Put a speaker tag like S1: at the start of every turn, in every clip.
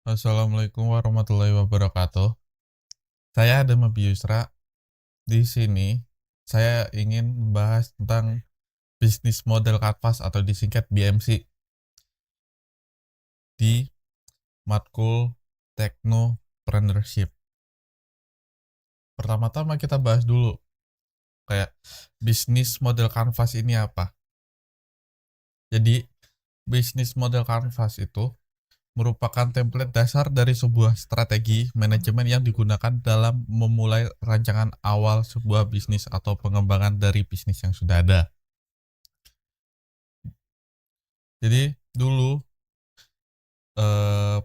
S1: Assalamualaikum warahmatullahi wabarakatuh. Saya Adam Yusra. Di sini saya ingin membahas tentang bisnis model kanvas atau disingkat BMC di matkul Technopreneurship. Pertama-tama kita bahas dulu kayak bisnis model kanvas ini apa. Jadi bisnis model kanvas itu merupakan template dasar dari sebuah strategi manajemen yang digunakan dalam memulai rancangan awal sebuah bisnis atau pengembangan dari bisnis yang sudah ada. Jadi dulu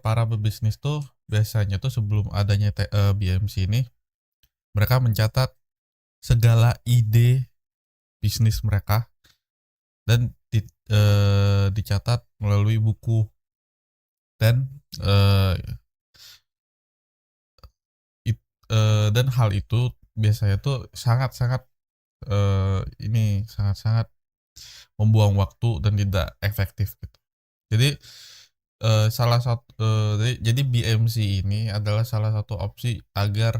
S1: para pebisnis tuh biasanya tuh sebelum adanya BMC ini, mereka mencatat segala ide bisnis mereka dan dicatat melalui buku, dan eh, dan hal itu biasanya tuh sangat-sangat sangat-sangat membuang waktu dan tidak efektif gitu. Jadi salah satu jadi BMC ini adalah salah satu opsi agar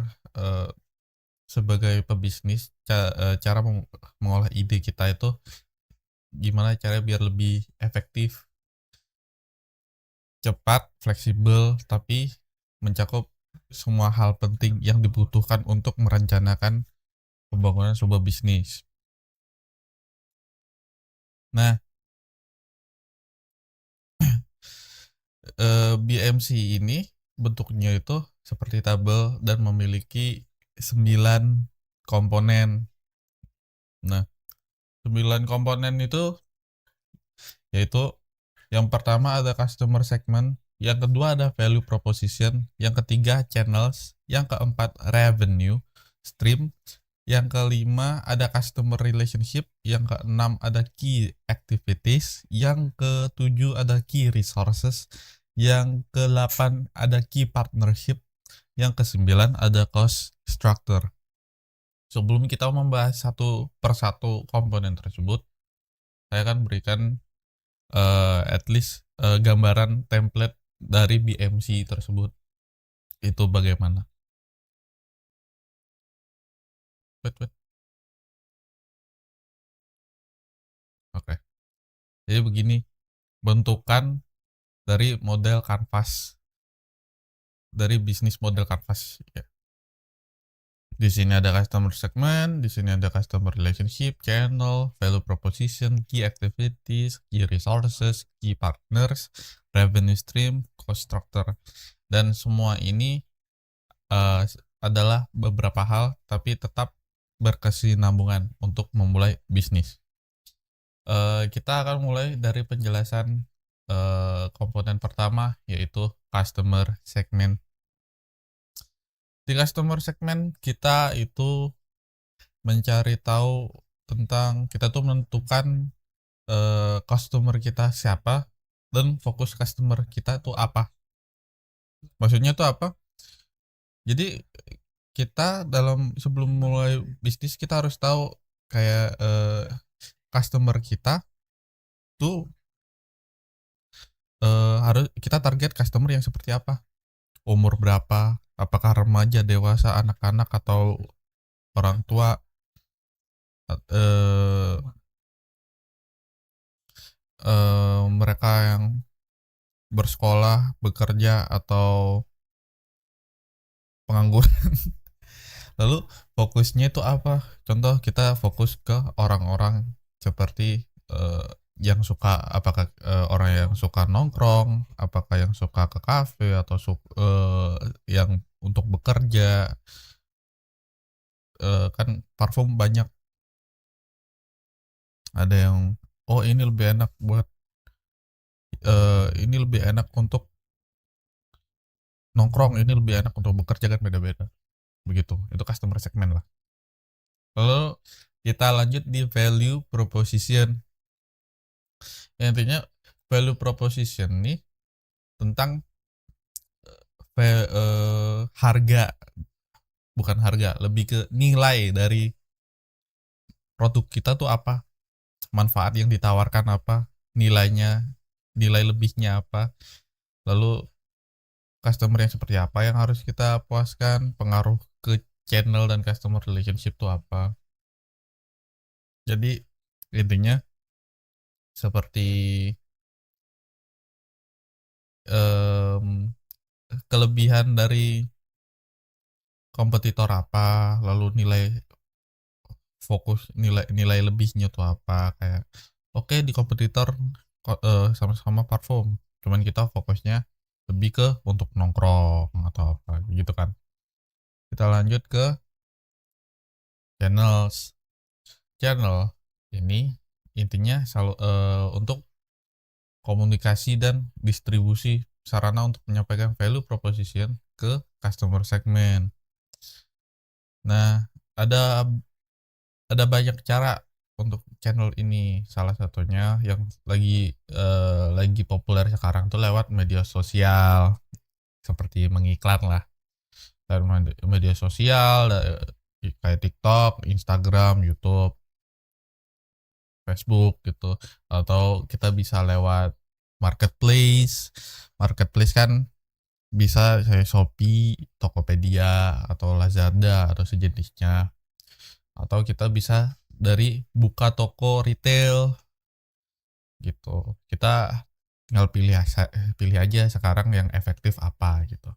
S1: sebagai pebisnis cara mengolah ide kita itu gimana caranya biar lebih efektif, cepat, fleksibel, tapi mencakup semua hal penting yang dibutuhkan untuk merencanakan pembangunan sebuah bisnis. Nah, BMC ini bentuknya itu seperti tabel dan memiliki 9 komponen. Nah, 9 komponen itu yaitu yang pertama ada customer segment, yang kedua ada value proposition, yang ketiga channels, yang keempat revenue stream, yang kelima ada customer relationship, yang keenam ada key activities, yang ketujuh ada key resources, yang ke-8 ada key partnership, yang ke-9 ada cost structure. Sebelum kita membahas satu persatu komponen tersebut, saya akan berikan at least gambaran template dari BMC tersebut itu bagaimana. Wait. Oke. Jadi begini bentukan dari model kanvas, dari bisnis model kanvas ya. Di sini ada customer segment, di sini ada customer relationship, channel, value proposition, key activities, key resources, key partners, revenue stream, cost structure. Dan semua ini adalah beberapa hal tapi tetap berkesinambungan untuk memulai bisnis. Kita akan mulai dari penjelasan komponen pertama, yaitu customer segment. Di customer segment kita itu mencari tahu tentang, kita tuh menentukan customer kita siapa dan fokus customer kita tuh apa. Maksudnya tuh apa? Jadi kita sebelum mulai bisnis kita harus tahu kayak customer kita tuh harus kita target customer yang seperti apa, umur berapa, apakah remaja, dewasa, anak-anak, atau orang tua, eh, mereka yang bersekolah, bekerja, atau pengangguran. Lalu fokusnya itu apa? Contoh kita fokus ke orang-orang seperti yang suka, apakah orang yang suka nongkrong, apakah yang suka ke kafe, atau yang untuk bekerja. Kan parfum banyak, ada yang ini lebih enak buat ini lebih enak untuk nongkrong, ini lebih enak untuk bekerja, kan beda-beda begitu. Itu customer segment lah. Lalu kita lanjut di value proposition. Ya, intinya value proposition nih tentang harga, bukan harga, lebih ke nilai dari produk kita tuh apa, manfaat yang ditawarkan apa, nilainya, nilai lebihnya apa. Lalu customer yang seperti apa yang harus kita puaskan, pengaruh ke channel dan customer relationship itu apa. Jadi intinya seperti em, kelebihan dari kompetitor apa, lalu nilai lebihnya tuh apa, kayak oke di kompetitor sama-sama parfum, cuman kita fokusnya lebih ke untuk nongkrong atau apa gitu kan. Kita lanjut ke channels. Channel ini intinya selalu untuk komunikasi dan distribusi sarana untuk menyampaikan value proposition ke customer segment. Nah, ada banyak cara untuk channel ini. Salah satunya yang lagi populer sekarang tuh lewat media sosial, seperti mengiklan lah. Dari media sosial kayak TikTok, Instagram, YouTube, Facebook gitu. Atau kita bisa lewat marketplace. Marketplace kan bisa kayak Shopee, Tokopedia, atau Lazada atau sejenisnya. Atau kita bisa dari buka toko retail gitu. Kita tinggal pilih aja sekarang yang efektif apa gitu.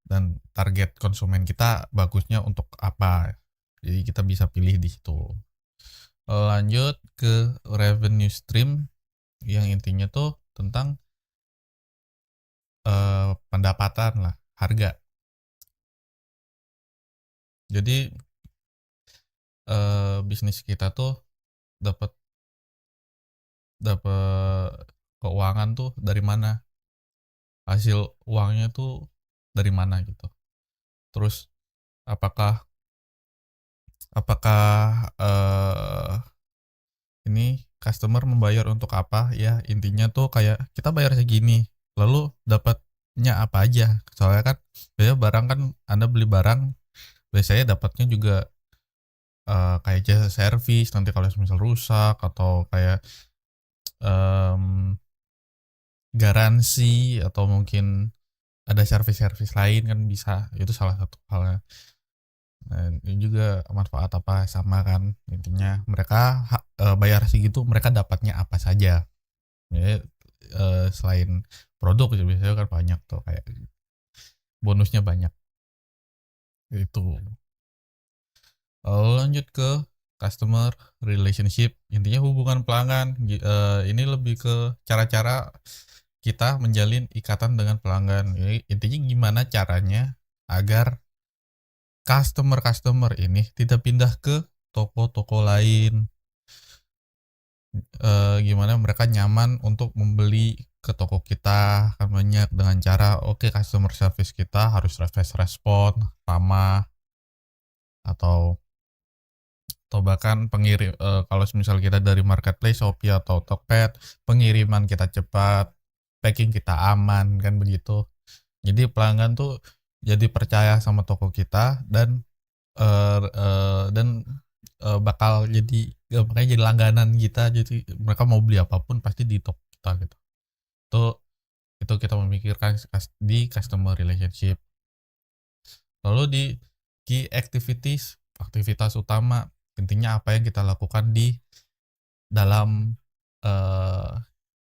S1: Dan target konsumen kita bagusnya untuk apa. Jadi kita bisa pilih di situ. Lanjut ke revenue stream yang intinya tuh tentang pendapatan lah, harga. Jadi bisnis kita tuh dapat dapat keuangan tuh dari mana, hasil uangnya tuh dari mana gitu. Terus apakah apakah ini customer membayar untuk apa ya, intinya tuh kayak kita bayar segini lalu dapatnya apa aja. Soalnya kan biasanya barang kan, Anda beli barang biasanya dapatnya juga kayak jasa servis nanti kalau misal rusak, atau kayak garansi, atau mungkin ada servis-servis lain kan bisa. Itu salah satu halnya. Nah, ini juga manfaat apa sama kan, intinya mereka bayar segitu mereka dapatnya apa saja. Ya, selain produk biasanya kan banyak tuh kayak bonusnya banyak itu. Lanjut ke customer relationship, intinya hubungan pelanggan. Ini lebih ke cara-cara kita menjalin ikatan dengan pelanggan. Jadi, intinya gimana caranya agar customer ini tidak pindah ke toko-toko lain. Gimana mereka nyaman untuk membeli ke toko kita kan banyak dengan cara customer service kita harus fast respon, ramah, atau bahkan pengirim, kalau misal kita dari marketplace Shopee atau Tokped, pengiriman kita cepat, packing kita aman kan begitu. Jadi pelanggan tuh jadi percaya sama toko kita dan bakal jadi makanya jadi langganan kita. Jadi mereka mau beli apapun pasti di toko kita gitu. Itu kita memikirkan di customer relationship. Lalu di key activities, aktivitas utama, intinya apa yang kita lakukan di dalam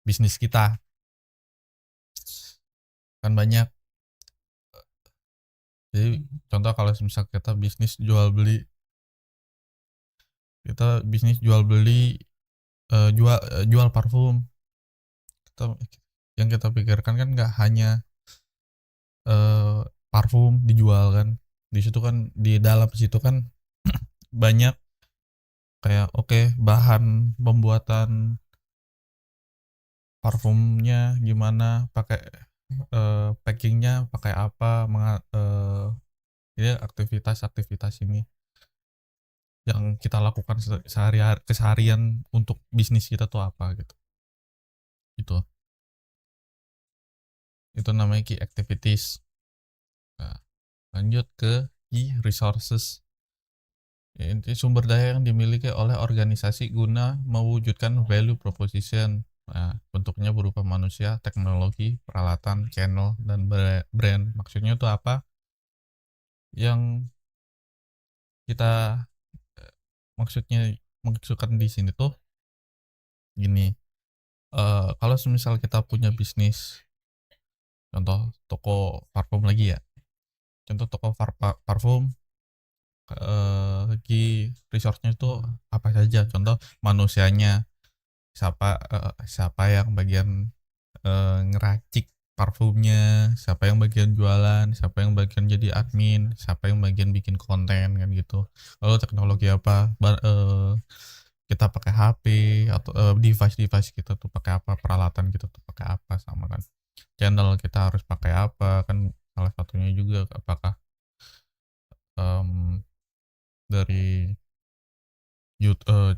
S1: bisnis kita. Kan banyak. Jadi contoh kalau misal kita bisnis jual beli, jual parfum. Yang kita pikirkan kan nggak hanya parfum dijual kan, di situ kan, di dalam situ kan banyak kayak bahan pembuatan parfumnya gimana, pakai packingnya pakai apa, ya aktivitas ini yang kita lakukan keseharian untuk bisnis kita tuh apa gitu. Itu namanya key activities. Nah, lanjut ke key resources. Inti sumber daya yang dimiliki oleh organisasi guna mewujudkan value proposition. Nah, bentuknya berupa manusia, teknologi, peralatan, channel, dan brand. Maksudnya itu apa? Yang kita maksudnya maksudkan di sini tuh gini. Kalau semisal kita punya bisnis, contoh toko parfum lagi ya. Contoh toko parfum, key resource-nya itu apa saja? Contoh manusianya, siapa yang bagian ngeracik parfumnya, siapa yang bagian jualan, siapa yang bagian jadi admin, siapa yang bagian bikin konten kan gitu. Lalu teknologi apa? Kita pakai HP atau device kita tuh pakai apa, peralatan kita tuh pakai apa, sama kan. Channel kita harus pakai apa kan, salah satunya juga apakah em, dari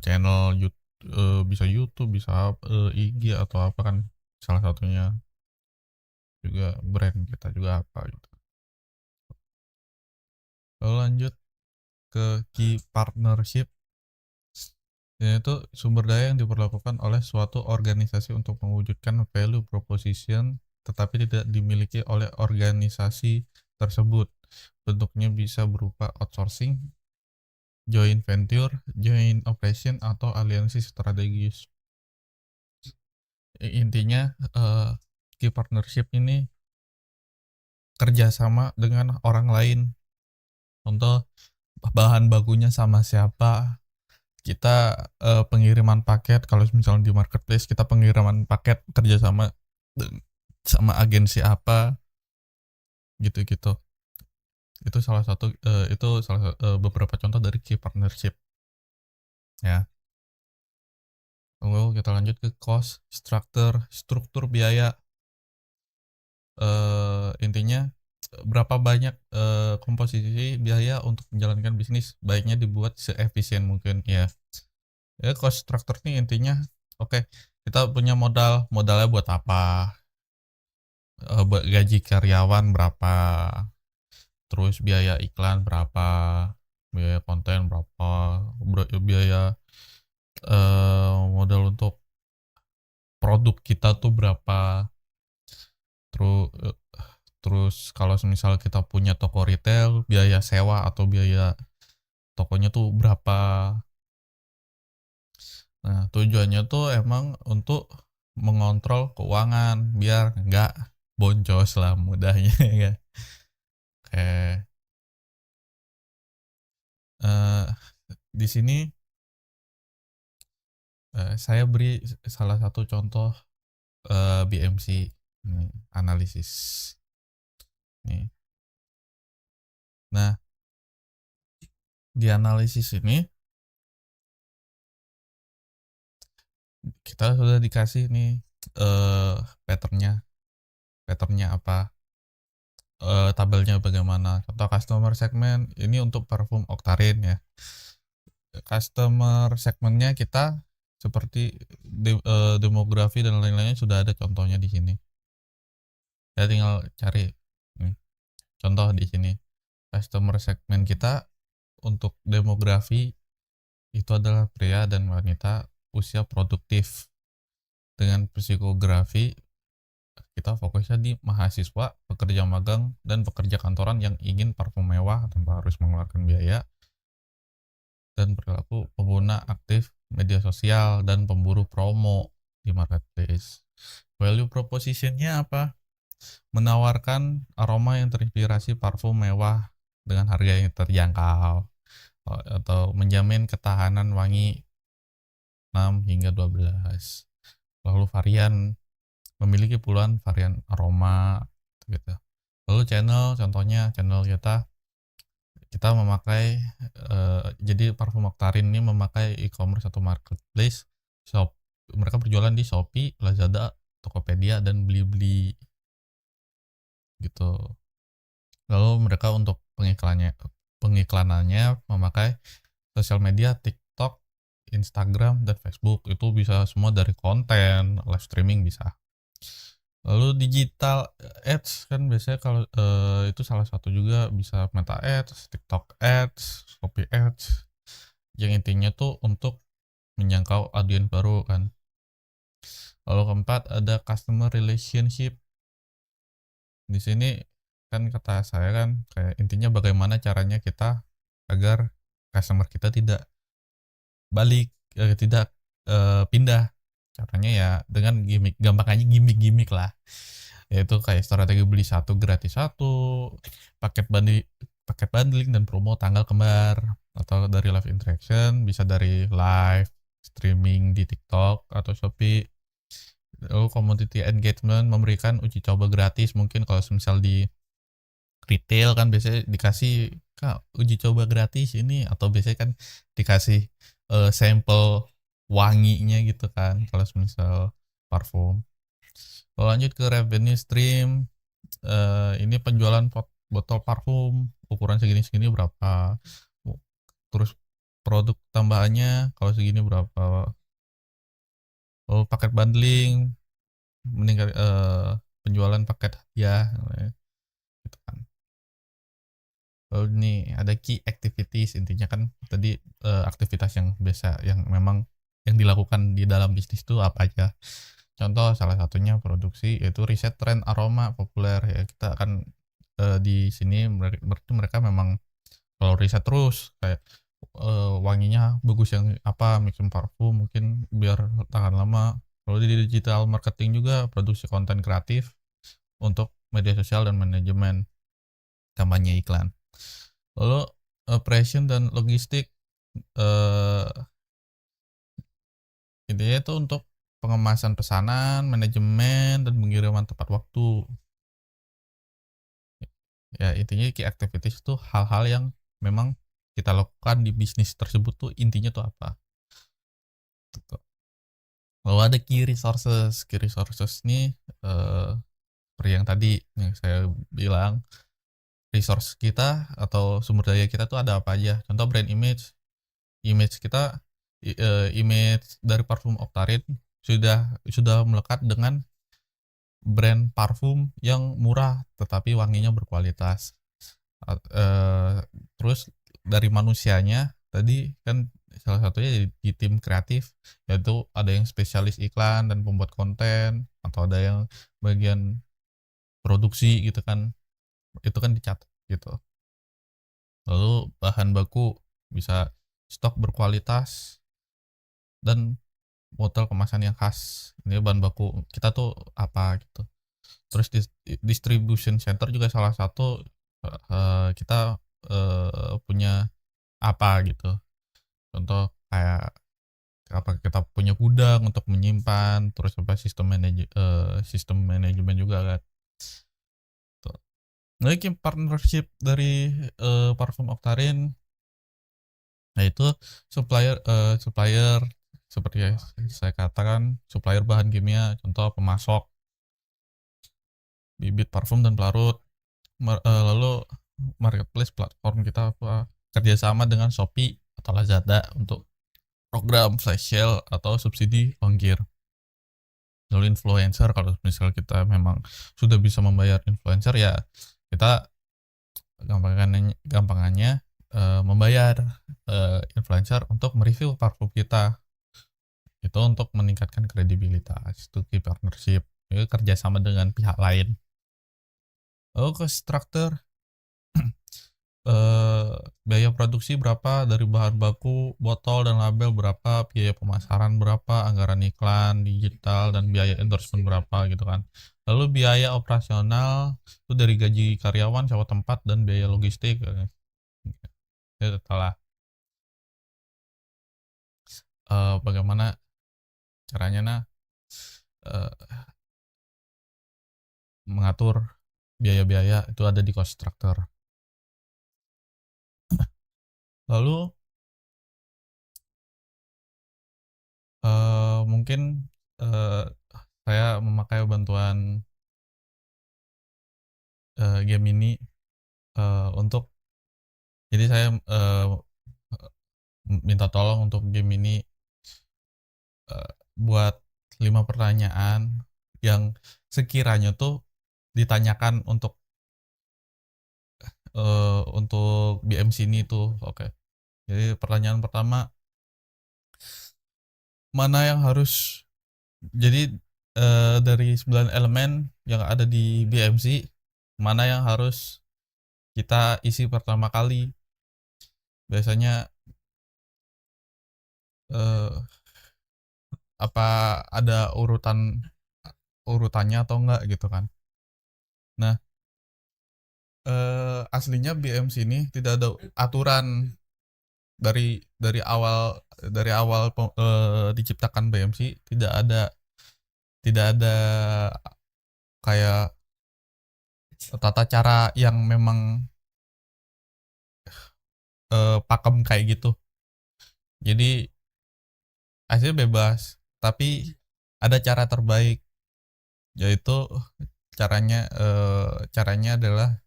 S1: channel bisa YouTube, bisa IG atau apa kan, salah satunya juga brand kita juga apa gitu. Lalu lanjut ke key partnership. Yaitu sumber daya yang diperlakukan oleh suatu organisasi untuk mewujudkan value proposition tetapi tidak dimiliki oleh organisasi tersebut. Bentuknya bisa berupa outsourcing, joint venture, joint operation, atau aliansi strategis. Intinya key partnership ini kerjasama dengan orang lain. Contoh, bahan bakunya sama siapa, kita pengiriman paket, kalau misalnya di marketplace kita pengiriman paket kerjasama sama agensi apa gitu-gitu. Itu salah satu beberapa contoh dari key partnership ya. Lalu kita lanjut ke cost structure, struktur biaya. Intinya berapa banyak komposisi biaya untuk menjalankan bisnis, baiknya dibuat seefisien mungkin ya. Cost structure ini intinya oke, kita punya modalnya buat apa, gaji karyawan berapa, terus biaya iklan berapa, biaya konten berapa, biaya modal untuk produk kita tuh berapa, terus terus kalau misal kita punya toko retail, biaya sewa atau biaya tokonya tuh berapa. Nah, tujuannya tuh emang untuk mengontrol keuangan biar nggak boncos lah mudahnya ya. Oke. Eh, di sini saya beri salah satu contoh BMC nih, analisis. Nih. Nah, di analisis ini kita sudah dikasih nih eh patternnya, apa, tabelnya bagaimana. Contoh customer segment ini untuk parfum Octaren ya. Customer segmentnya kita seperti demografi dan lain-lainnya sudah ada contohnya di sini. Ya tinggal cari nih, contoh di sini. Customer segment kita untuk demografi itu adalah pria dan wanita usia produktif. Dengan psikografi kita fokusnya di mahasiswa, pekerja magang, dan pekerja kantoran yang ingin parfum mewah tanpa harus mengeluarkan biaya, dan perilaku pengguna aktif media sosial dan pemburu promo di marketplace. Value propositionnya apa? Menawarkan aroma yang terinspirasi parfum mewah dengan harga yang terjangkau, atau menjamin ketahanan wangi 6 hingga 12. Lalu varian, memiliki puluhan varian aroma gitu. Lalu channel, contohnya channel kita memakai jadi parfum Octaren ini memakai e-commerce atau marketplace shop. Mereka berjualan di Shopee, Lazada, Tokopedia, dan Blibli gitu. Lalu mereka untuk pengiklanannya memakai sosial media TikTok, Instagram, dan Facebook. Itu bisa semua dari konten, live streaming bisa. Lalu digital ads kan biasanya kalau itu salah satu juga, bisa Meta Ads, TikTok Ads, Shopee Ads. Yang intinya tuh untuk menjangkau audiens baru kan. Lalu keempat ada customer relationship. Di sini kan kata saya kan kayak intinya bagaimana caranya kita agar customer kita tidak balik, tidak pindah. Caranya ya dengan gimmick, gampangannya gimmick-gimmick lah. Yaitu kayak strategi beli satu gratis satu, paket bundling, paket bundling dan promo tanggal kembar, atau dari live interaction bisa dari live streaming di TikTok atau Shopee. Lalu community engagement memberikan uji coba gratis, mungkin kalau misal di retail kan biasanya dikasih Kak uji coba gratis ini, atau biasanya kan dikasih sampel wanginya gitu kan kalau misal parfum. Kalau lanjut ke revenue stream, ini penjualan botol parfum ukuran segini-segini berapa, terus produk tambahannya kalau segini berapa. Oh, paket bundling meningkat, penjualan paket hadiah gitu kan. Lalu nih ada key activities, intinya kan tadi aktivitas yang biasa yang memang yang dilakukan di dalam bisnis itu apa aja. Contoh salah satunya produksi, yaitu riset tren aroma populer ya. Kita akan di sini berarti mereka memang kalau riset terus kayak wanginya bagus yang apa, mixing parfum mungkin biar tahan lama. Lalu di digital marketing juga produksi konten kreatif untuk media sosial dan manajemen kampanye iklan. Lalu operation dan logistik, eh, intinya itu untuk pengemasan pesanan, manajemen, dan pengiriman tepat waktu. Ya intinya key activities itu hal-hal yang memang kita lakukan di bisnis tersebut tuh intinya tuh apa. Gitu. Lalu ada key resources nih seperti yang tadi yang saya bilang, resource kita atau sumber daya kita tuh ada apa aja. Contoh brand image, image kita, image dari parfum Octaren sudah melekat dengan brand parfum yang murah tetapi wanginya berkualitas. Terus dari manusianya tadi kan salah satunya di tim kreatif, yaitu ada yang spesialis iklan dan pembuat konten, atau ada yang bagian produksi gitu kan, itu kan dicatat gitu. Lalu bahan baku bisa stok berkualitas dan botol kemasan yang khas. Ini bahan baku kita tuh apa gitu. Terus distribution center juga salah satu, kita punya apa gitu. Contoh kayak apa, kita punya gudang untuk menyimpan, terus apa sistem manajemen juga kan. Tuh. Lagi partnership dari parfum Octaren, nah itu supplier seperti yang saya katakan, supplier bahan kimia, contoh pemasok bibit parfum dan pelarut. Lalu marketplace platform kita apa, kerjasama dengan Shopee atau Lazada untuk program flash sale atau subsidi ongkir. Lalu influencer, kalau misal kita memang sudah bisa membayar influencer ya kita gampangannya membayar influencer untuk mereview parfum kita, itu untuk meningkatkan kredibilitas. Itu key partnership, itu kerjasama dengan pihak lain. Lalu ke struktur, biaya produksi berapa, dari bahan baku, botol dan label berapa, biaya pemasaran berapa, anggaran iklan, digital, dan biaya endorsement berapa gitu kan. Lalu biaya operasional itu dari gaji karyawan, sewa tempat, dan biaya logistik. Itu telah bagaimana caranya eh, mengatur biaya-biaya itu ada di cost structure. Lalu mungkin eh, saya memakai bantuan Gemini untuk, jadi saya minta tolong untuk Gemini buat 5 pertanyaan yang sekiranya tuh ditanyakan untuk BMC ini tuh. Oke. Jadi pertanyaan pertama, mana yang harus, jadi dari 9 elemen yang ada di BMC, mana yang harus kita isi pertama kali. Biasanya eh, apa ada urutannya atau enggak gitu kan. Nah, aslinya BMC ini tidak ada aturan dari awal diciptakan BMC, tidak ada kayak tata cara yang memang pakem kayak gitu. Jadi hasilnya bebas, tapi ada cara terbaik, yaitu caranya adalah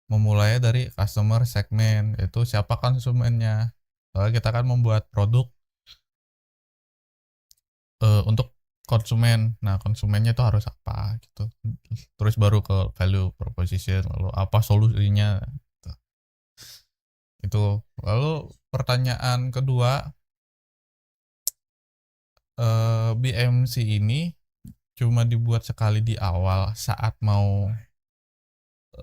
S1: memulai dari customer segmen, yaitu siapa konsumennya. Soalnya kita kan membuat produk untuk konsumen. Nah, konsumennya itu harus apa gitu. Terus baru ke value proposition, lalu apa solusinya gitu. Itu. Lalu pertanyaan kedua, BMC ini cuma dibuat sekali di awal saat mau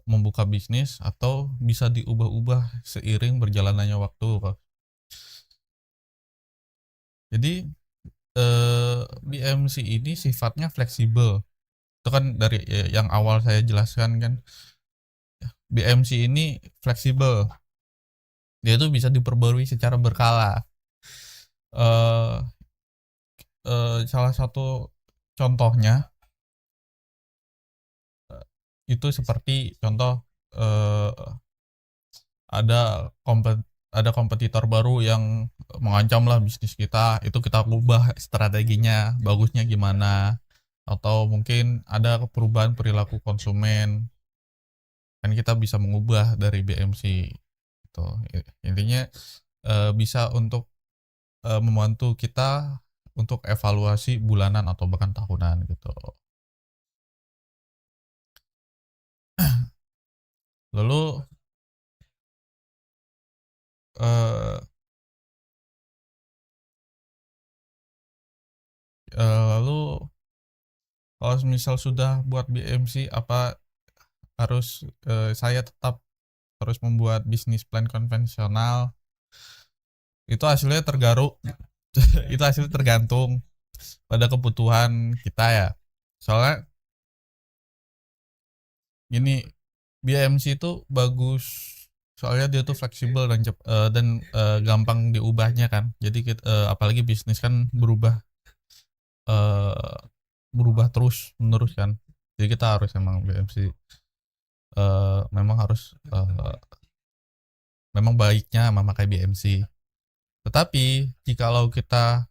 S1: membuka bisnis atau bisa diubah-ubah seiring berjalannya waktu, Kak. Jadi BMC ini sifatnya fleksibel. Itu kan dari yang awal saya jelaskan kan, BMC ini fleksibel. Dia itu bisa diperbarui secara berkala. Eh Salah satu contohnya itu seperti contoh eh ada ada kompetitor baru yang mengancam lah bisnis kita, itu kita ubah strateginya, bagusnya gimana, atau mungkin ada perubahan perilaku konsumen, kan kita bisa mengubah dari BMC gitu. Intinya bisa untuk membantu kita untuk evaluasi bulanan atau bahkan tahunan gitu. Lalu eh, lalu kalau misal sudah buat BMC, apa harus saya tetap harus membuat bisnis plan konvensional? Itu hasilnya tergaruk. Itu hasilnya tergantung pada kebutuhan kita ya. Soalnya gini, BMC itu bagus soalnya dia tuh fleksibel dan gampang diubahnya kan. Jadi apalagi bisnis kan eh, berubah terus menerus kan. Jadi kita harus emang BMC memang baiknya memakai BMC. Tetapi jikalau kita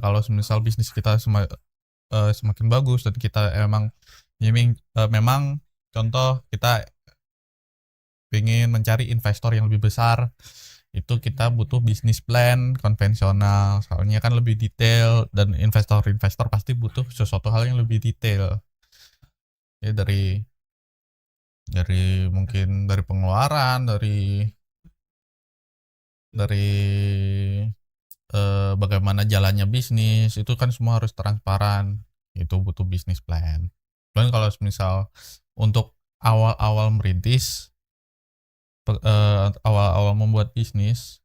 S1: kalau misal bisnis kita semakin bagus dan kita memang contoh kita ingin mencari investor yang lebih besar, itu kita butuh bisnis plan konvensional, soalnya kan lebih detail dan investor pasti butuh sesuatu hal yang lebih detail ya, dari mungkin dari pengeluaran, dari bagaimana jalannya bisnis, itu kan semua harus transparan, itu butuh bisnis plan. Dan kalau misal untuk awal-awal merintis, awal-awal membuat bisnis,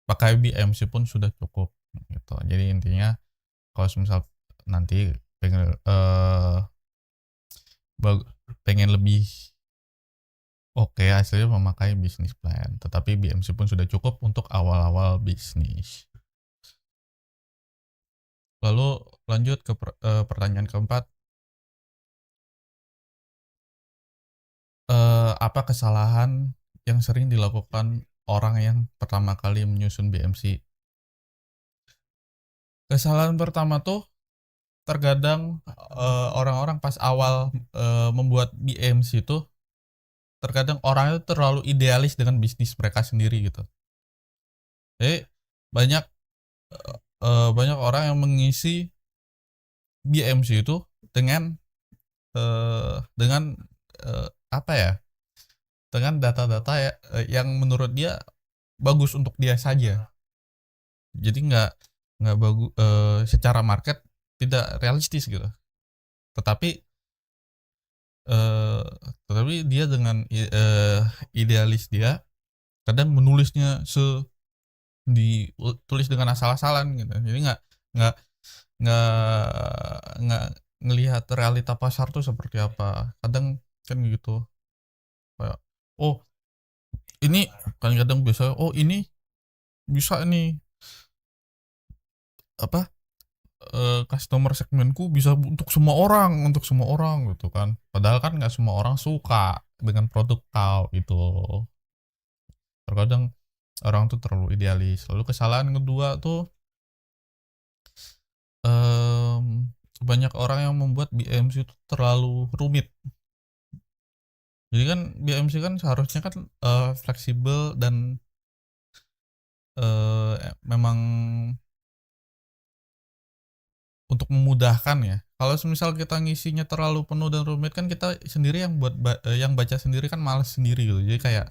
S1: pakai BMC pun sudah cukup gitu. Jadi intinya kalau misal nanti pengen pengen lebih oke hasilnya memakai bisnis plan, tetapi BMC pun sudah cukup untuk awal-awal bisnis. Lalu lanjut ke pertanyaan keempat, apa kesalahan yang sering dilakukan orang yang pertama kali menyusun BMC? Kesalahan pertama tuh terkadang orang-orang pas awal membuat BMC itu, terkadang orang itu terlalu idealis dengan bisnis mereka sendiri gitu. Jadi banyak banyak orang yang mengisi BMC itu dengan apa ya? Dengan data-data ya, yang menurut dia bagus untuk dia saja. Jadi nggak bagus, secara market tidak realistis gitu. Tetapi eh, dia dengan idealis dia kadang menulisnya ditulis dengan asal-asalan gitu. Jadi nggak nggak nggak ngelihat realita pasar tuh seperti apa. Kadang kan gitu. Kayak, oh ini kan kadang biasa, oh ini bisa nih apa, customer segmenku bisa untuk semua orang gitu kan. Padahal kan nggak semua orang suka dengan produk kau gitu. Terkadang orang tuh terlalu idealis. Lalu kesalahan kedua tuh, banyak orang yang membuat BMC itu terlalu rumit. Jadi kan BMC kan seharusnya kan fleksibel dan memang untuk memudahkan ya. Kalau misal kita ngisinya terlalu penuh dan rumit kan kita sendiri yang yang baca sendiri kan males sendiri gitu. Jadi kayak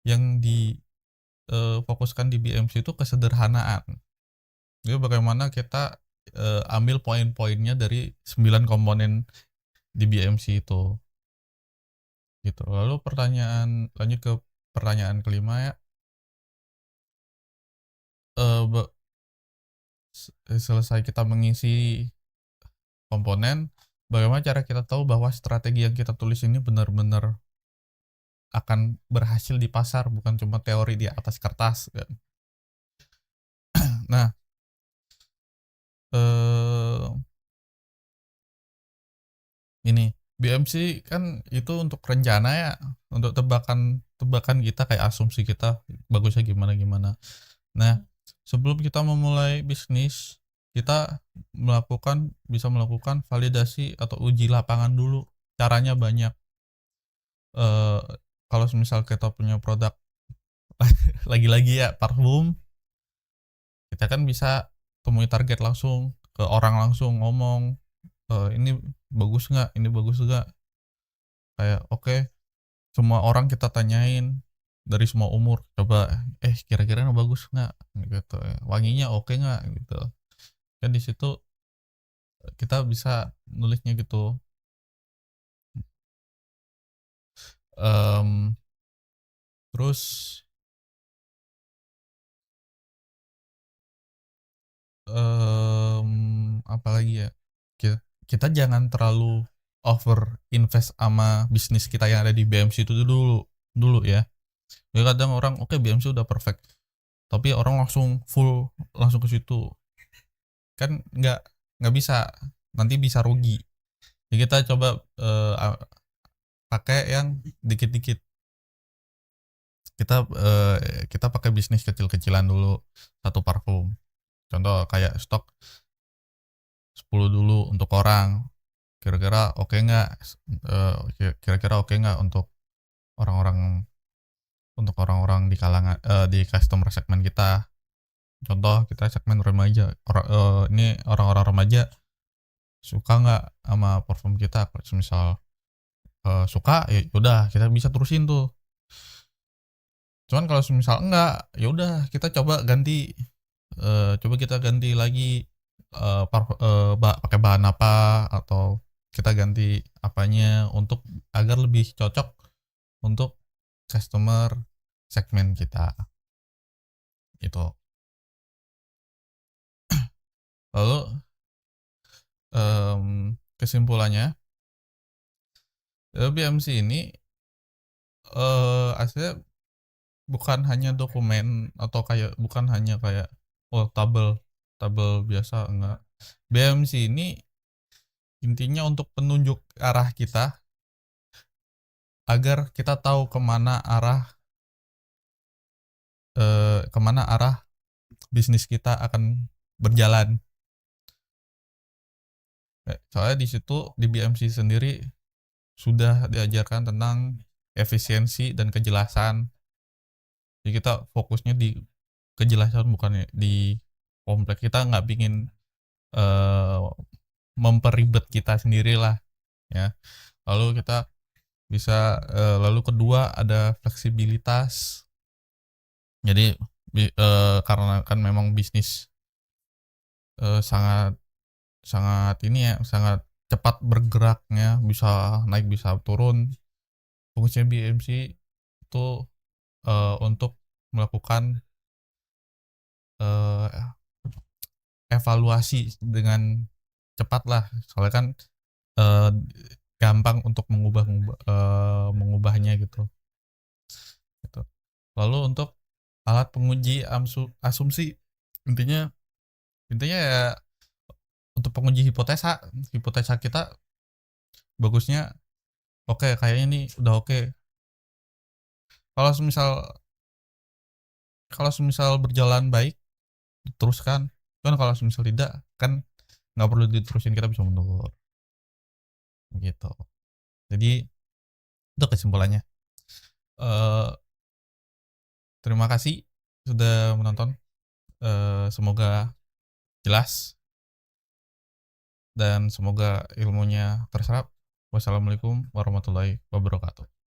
S1: yang fokuskan di BMC itu kesederhanaan. Jadi bagaimana kita ambil poin-poinnya dari 9 komponen di BMC itu. Gitu. Lalu lanjut ke pertanyaan kelima ya. Eh, Selesai kita mengisi komponen, bagaimana cara kita tahu bahwa strategi yang kita tulis ini benar-benar akan berhasil di pasar, bukan cuma teori di atas kertas kan. Nah, eh, ini BMC kan itu untuk rencana ya, untuk tebakan kita kayak asumsi kita bagusnya gimana gimana. Nah, sebelum kita memulai bisnis, kita bisa melakukan validasi atau uji lapangan dulu. Caranya banyak. Eh, Kalau misal kita punya produk lagi-lagi ya parfum, kita kan bisa temui target langsung, ke orang langsung ngomong, ini bagus nggak, ini bagus nggak, kayak oke, semua orang kita tanyain dari semua umur, coba kira-kira ini bagus nggak gitu, wanginya oke nggak gitu kan. Di situ kita bisa nulisnya gitu. Em, Terus apalagi ya, kita, kita jangan terlalu over invest sama bisnis kita yang ada di BMC itu dulu dulu ya. Ya kadang orang oke, BMC udah perfect, tapi orang langsung ke situ kan, nggak bisa, nanti bisa rugi. Jadi kita coba pakai yang dikit-dikit. Kita pakai bisnis kecil-kecilan dulu, satu parfum. Contoh kayak stok 10 dulu untuk orang. Kira-kira oke nggak? Kira-kira oke nggak orang-orang untuk orang-orang di kalangan di customer segmen kita. Contoh kita segmen remaja. Ini orang-orang remaja suka nggak sama parfum kita? Misal suka, ya udah kita bisa terusin tuh. Cuman kalau misal enggak, ya udah kita coba kita ganti lagi, pakai bahan apa, atau kita ganti apanya untuk agar lebih cocok untuk customer segmen kita itu. Lalu kesimpulannya, BMC ini aslinya bukan hanya dokumen, atau bukan hanya kayak tabel tabel biasa, enggak. BMC ini intinya untuk penunjuk arah kita agar kita tahu kemana arah bisnis kita akan berjalan. Soalnya di situ di BMC sendiri sudah diajarkan tentang efisiensi dan kejelasan. Jadi kita fokusnya di kejelasan, bukan di kompleks. Kita nggak pingin uh, memperibet kita sendiri lah ya. Lalu kita lalu kedua ada fleksibilitas. Jadi karena kan memang bisnis sangat sangat ini ya, sangat cepat bergeraknya, bisa naik bisa turun. Fungsinya BMC itu untuk melakukan eee, evaluasi dengan cepat lah, soalnya kan eee, gampang untuk mengubahnya gitu. Lalu untuk alat penguji asumsi, intinya intinya ya untuk penguji hipotesa, hipotesa kita bagusnya oke, kayaknya ini udah oke. Kalau semisal kalau semisal berjalan baik, diteruskan. Kan kalau semisal tidak, kan nggak perlu diterusin, kita bisa mundur, gitu. Jadi itu kesimpulannya. Eh, Terima kasih sudah menonton. Semoga jelas dan semoga ilmunya terserap. Wassalamualaikum warahmatullahi wabarakatuh.